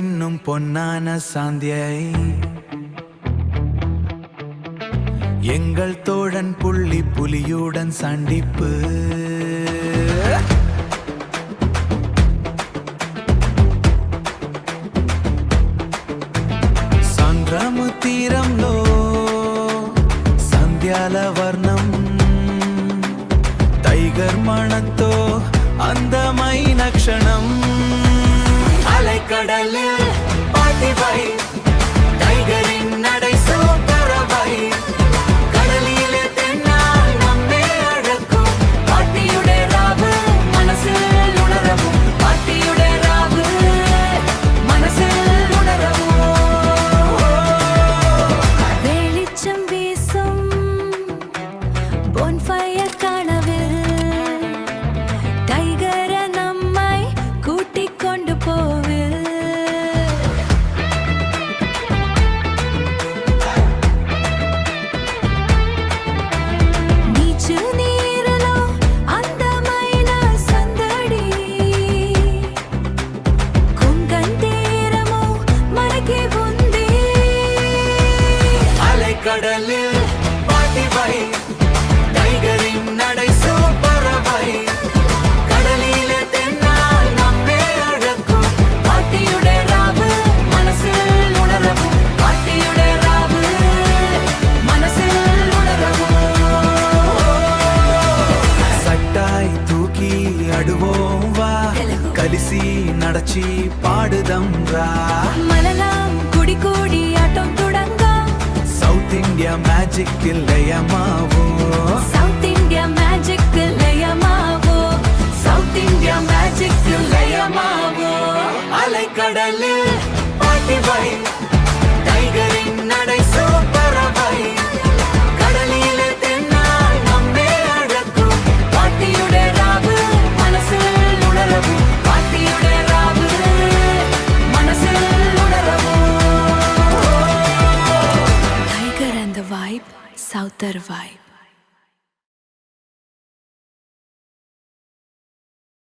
மின்னும் பொன்னான சாந்தியை எங்கள் தோழன் புள்ளி புலியுடன் சண்டிப்பு సంద్రము తీరంలో సంధ్యాల వర్ణం టైగర్ మణతో అందమైన క్షణం அலைக்கடலில் பாட்டிவை டைகரின் நடை சூப்பரவை கடலிலே தென்னால் நம்மே அழக்கும் பாட்டியுடைய ராவு மனசில் உணரவும் பாட்டியுடைய ராவு மனசில் உணரவும் வெளிச்சம் வீசும் bonfire கனவில் டைகர நம்மை கூட்டிக் கொண்டு போவில் నీచు నీరులో అందమైన సందడి కుంగన్ తీరము మనకి ఉంది அலைக்கடலில் பாட்டிவை டைகரின் நடை சூப்பரவை கடலிலே தென்னால் நம்மே அழக்கும் பாட்டியுடைய ராவு மனசில் உணரவும் பாட்டியுடைய ராவு மனசில் உணரவும் சட்டாய் தூக்கி அடுவோம் வா కలిసి నడచి పాడుదం రా మనలాం కుడి కూడి ఆటం తుడంగా సౌత్ ఇండియా మ్యాజిక్ లయమావో సౌత్ ఇండియా మ్యాజిక్ లయమావో சவுத் இந்தியா மேஜிக் லயமாவோ அலைக்கடலில் பாட்டிவை டைகரின் நடை சூப்பரவை கடலிலே தென்னால் நம்மே அழக்கும் பாட்டியுடைய ராவு மனசில் உணரவும் பாட்டியுடைய ராவு மனசில் உணரவும் tiger and the vibe, Souther vibe.